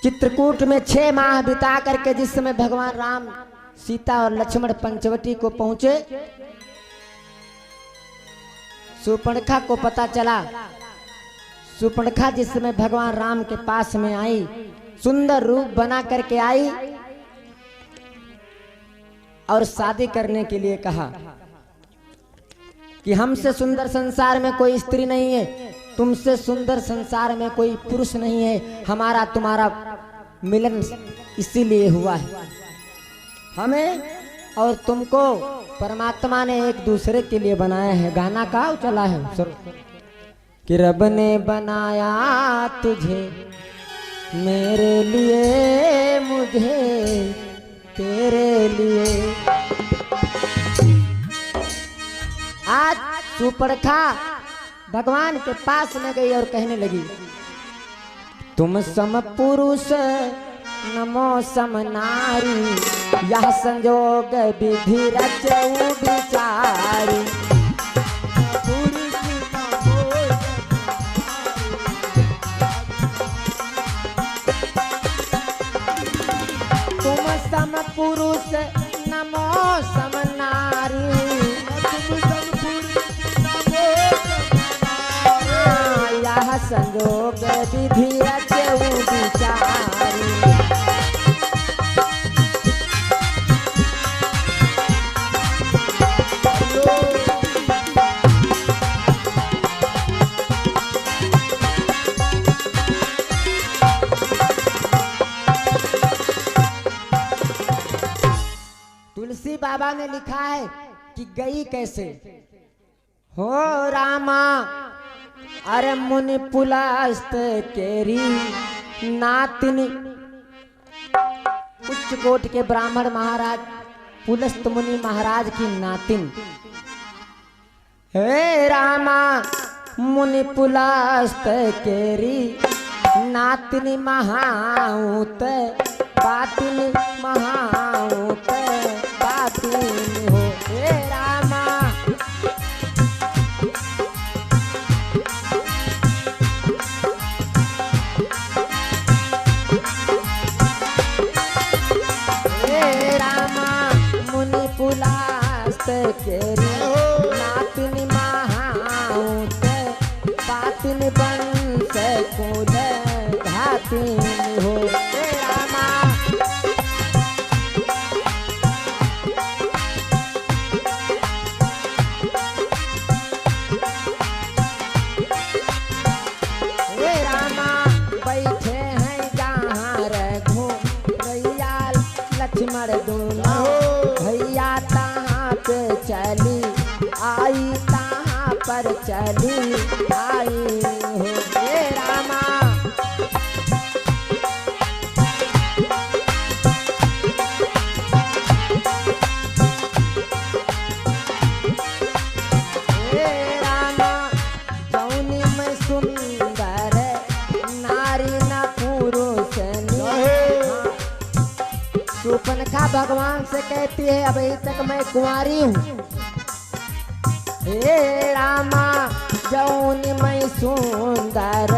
चित्रकूट में 6 माह बिता करके जिस समय भगवान राम सीता और लक्ष्मण पंचवटी को पहुंचे, शूर्पणखा को पता चला। शूर्पणखा जिस समय भगवान राम के पास में आई, सुंदर रूप बना करके आई और शादी करने के लिए कहा कि हमसे सुंदर संसार में कोई स्त्री नहीं है, तुमसे सुंदर संसार में कोई पुरुष नहीं है, हमारा तुम्हारा मिलन इसीलिए हुआ है। हमें और तुमको परमात्मा ने एक दूसरे के लिए बनाया है। गाना का चला है सर कि रब ने बनाया तुझे मेरे लिए, मुझे तेरे लिए। आज शूर्पणखा भगवान के पास में गई और कहने लगी, तुम सम पुरुष नमो सम नारी, यह संजोग विधि रचऊ विचारी। तुम सम पुरुष नमो सम नारी, यह संजोग विधि रचऊ विचारी। तुलसी बाबा ने लिखा है कि गई कैसे हो रामा, अरे मुनि पुलस्त केरी नातिनी। उच्च कोट के ब्राह्मण महाराज पुलस्त मुनि महाराज की नातिन। हे रामा मुनि पुलस्त केरी नातिनी महाऊत, बातिनी महाऊत बातिनी हो। हे रामा केरी नातिनी महाऊत, बातिनी बंस कुल घातिनी हो। हे रामा हे रामा बैठे हैं जहाँ रघु रैया लक्ष्मण दोनों, भैया चली आई तहाँ पर चली आई हो। हे रामा हे रामा जौनी में सुंदर नारी न पुरुष। शूर्पणखा भगवान से कहती है अभी तक मैं कुंवारी हूँ। हे रामा जौनी मैं सुंदर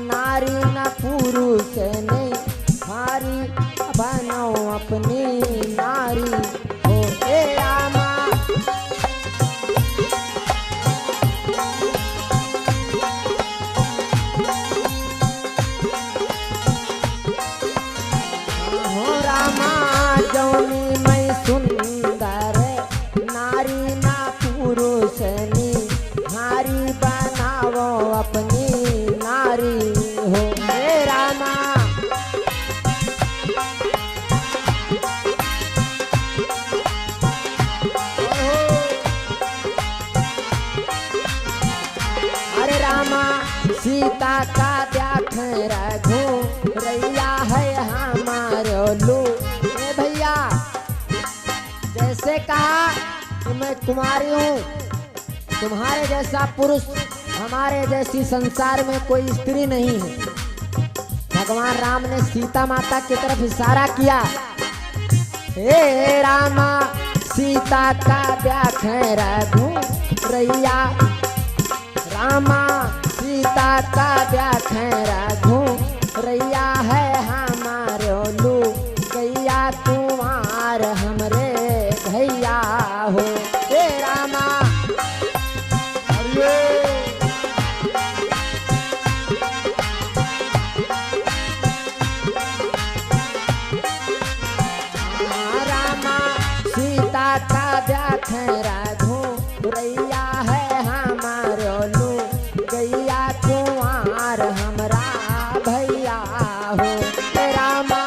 नारी न पुरुष नहीं, हारी बनो अपनी नारी हो। हे रामा जौनी मैं सुंदर नारी ना पुरुष नी, हारी बनावो अपनी नारी हो। हे रामा अरे रामा सीता का देख रघु रैया है हमारो लो। भैया जैसे कहा कि मैं कुमारी हूँ, तुम्हारे जैसा पुरुष हमारे जैसी संसार में कोई स्त्री नहीं है। भगवान राम ने सीता माता की तरफ इशारा किया। हे रामा सीता का देख रघु रैया, रामा सीता का देख रघु रैया है हाँ खैरा घूरैया है हमारो लू गैया कुंवार हमरा भैया हो रामा।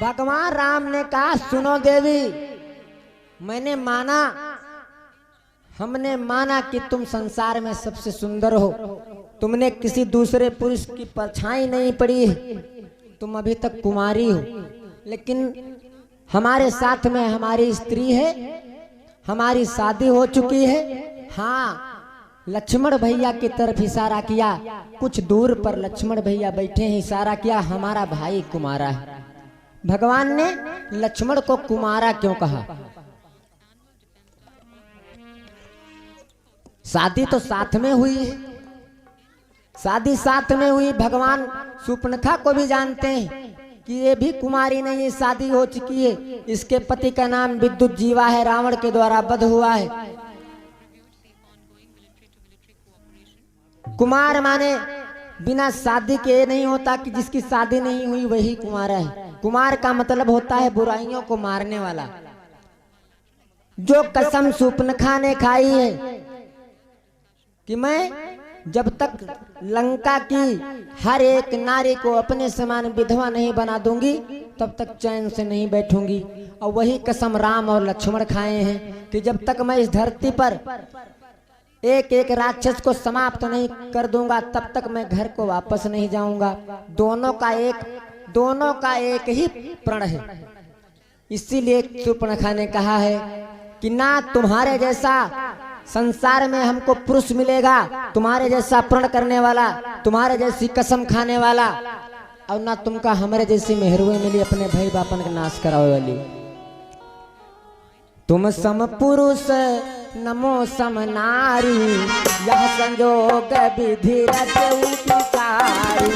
भगवान राम ने कहा सुनो देवी, हमने माना कि तुम संसार में सबसे सुंदर हो, तुमने किसी दूसरे पुरुष की परछाई नहीं पड़ी है, तुम अभी तक कुमारी हो, लेकिन हमारे साथ में हमारी स्त्री है, हमारी शादी हो चुकी है। हाँ, लक्ष्मण भैया की तरफ इशारा किया, कुछ दूर पर लक्ष्मण भैया बैठे हैं, इशारा किया हमारा भाई कुमारा है। भगवान ने लक्ष्मण को कुमारा क्यों कहा? शादी तो साथ में हुई है, शादी साथ में हुई। भगवान शूर्पणखा को भी जानते हैं कि ये भी कुमारी नहीं है, शादी हो चुकी है। इसके पति का नाम विद्युत जीवा है, रावण के द्वारा वध हुआ है। कुमार माने बिना शादी के नहीं होता कि जिसकी शादी नहीं हुई वही कुमारा है। कुमार का मतलब होता है बुराइयों को मारने वाला। जो कसम शूर्पणखा ने खाई है कि मैं जब तक लंका की हर एक नारी को अपने समान विधवा नहीं बना दूंगी तब तक चैन से नहीं बैठूंगी, और वही कसम राम और लक्ष्मण खाए हैं कि जब तक मैं इस धरती पर एक एक राक्षस को समाप्त नहीं कर दूंगा तब तक मैं घर को वापस नहीं जाऊंगा। दोनों का एक ही प्रण है। इसीलिए शूर्पणखा ने कहा है कि ना तुम्हारे जैसा संसार में हमको पुरुष मिलेगा, तुम्हारे जैसा प्रण करने वाला, तुम्हारे जैसी कसम खाने वाला, और ना तुमका हमारे जैसी मेहरुए मिली अपने भाई बापन का नाश करावे वाली। तुम सम पुरुष नमो सम नारी, यह संजोग विधि रचऊ सारी।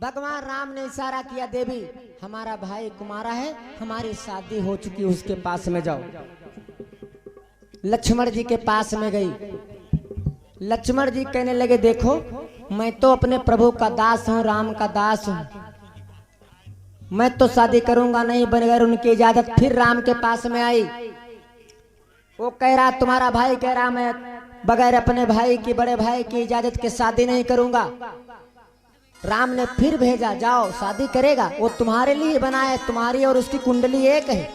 भगवान राम ने इशारा किया, देवी हमारा भाई कुमारा है, हमारी शादी हो चुकी, उसके पास में जाओ। लक्ष्मण जी के पास में गई। लक्ष्मण जी कहने लगे देखो मैं तो अपने प्रभु का दास हूँ, राम का दास हूँ, मैं तो शादी करूंगा नहीं बगैर उनकी इजाजत। फिर राम के पास में आई, वो कह रहा तुम्हारा भाई कह रहा मैं बगैर अपने भाई की, बड़े भाई की इजाजत के शादी नहीं करूंगा। राम ने फिर भेजा, जाओ शादी करेगा, वो तुम्हारे लिए बनाया, तुम्हारी और उसकी कुंडली एक है,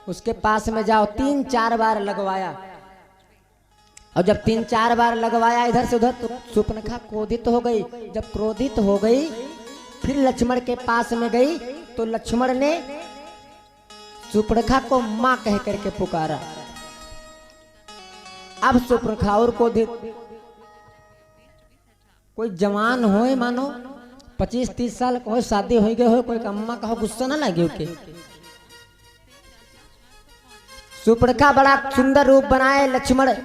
उसके पास में जाओ। 3-4 बार लगवाया, और जब 3-4 बार लगवाया इधर से उधर तो शूर्पणखा क्रोधित हो गई। जब क्रोधित हो गई फिर लक्ष्मण के पास में गई तो लक्ष्मण ने शूर्पणखा को मां कह करके पुकारा। अब शूर्पणखा और क्रोधित, कोई जवान हो मानो 25-30 साल को शादी हो गए हो, कोई अम्मा कहो गुस्सा ना लगे के। शूर्पणखा बड़ा सुंदर रूप बनाए, लक्ष्मण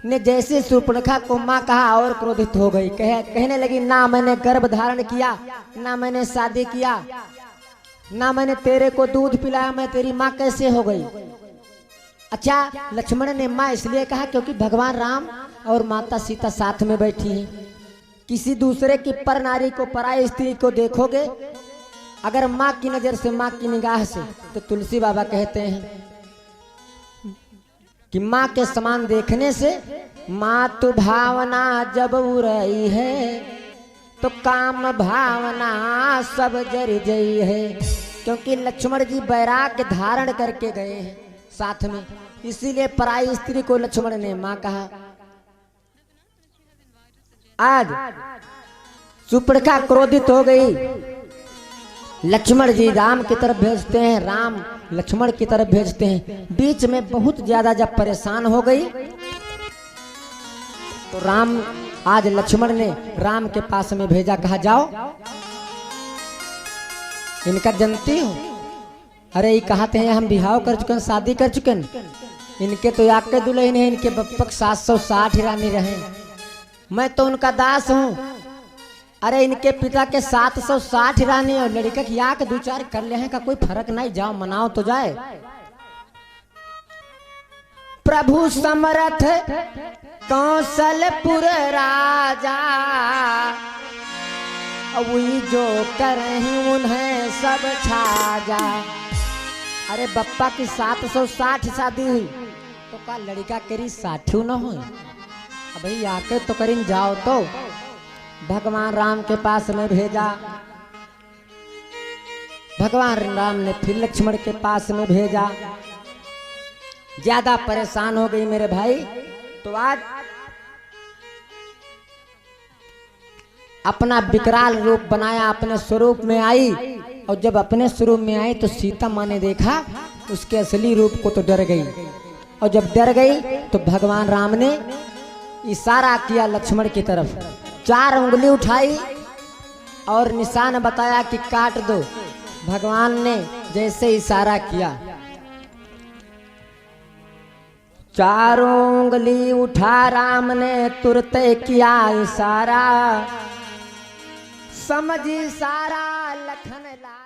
ने जैसे शूर्पणखा को मां कहा और क्रोधित हो गई। कहने लगी ना मैंने गर्भ धारण किया, ना मैंने शादी किया, ना मैंने तेरे को दूध पिलाया, मैं तेरी माँ कैसे हो गई। अच्छा, लक्ष्मण ने माँ इसलिए कहा क्योंकि भगवान राम और माता सीता साथ में बैठी हैं। किसी दूसरे की पर नारी को, पराई स्त्री को देखोगे अगर माँ की नजर से, माँ की निगाह से, तो तुलसी बाबा कहते हैं कि माँ के समान देखने से मातु भावना जब उड़ई है तो काम भावना सब जर जई है। क्योंकि लक्ष्मण जी वैराग्य धारण करके गए हैं साथ में, इसीलिए पराई स्त्री को लक्ष्मण ने माँ कहा। आज शूर्पणखा क्रोधित हो गई, लक्ष्मण जी राम की तरफ भेजते हैं, राम लक्ष्मण की तरफ भेजते हैं। बीच में बहुत ज्यादा जब परेशान हो गई तो राम, आज लक्ष्मण ने राम के पास में भेजा, कहा जाओ इनका जनती हो, अरे ये कहते हैं हम बिहाव कर चुके, शादी कर चुके, इनके तो आके दुल्हन है, इनके बप्पक 760 रानी रहे। मैं तो उनका दास हूँ। अरे इनके पिता के 760 रानी और लड़का की आके 2-4 कर ले हैं का कोई फर्क नहीं, जाओ मनाओ तो जाए। प्रभु समरथ कौशलपुर राजा, वही जो करहीं उन्हें सब छाजा। अरे बप्पा की 760 शादी हुई तो का लड़का करी 60 न हो। भाई आके तो करीन जाओ। तो भगवान राम के पास में भेजा। भगवान राम ने फिर लक्ष्मण के पास में भेजा। ज्यादा परेशान हो गई मेरे भाई, तो आज अपना विकराल रूप बनाया, अपने स्वरूप में आई। और जब अपने स्वरूप में आई तो सीता माँ ने देखा उसके असली रूप को, तो डर गई। और जब डर गई तो भगवान राम ने इशारा किया लक्ष्मण की तरफ, 4 उंगली उठाई और निशान बताया कि काट दो। भगवान ने जैसे इशारा किया, 4 उंगली उठा राम ने तुरंत किया इशारा। समझी सारा लखन ला।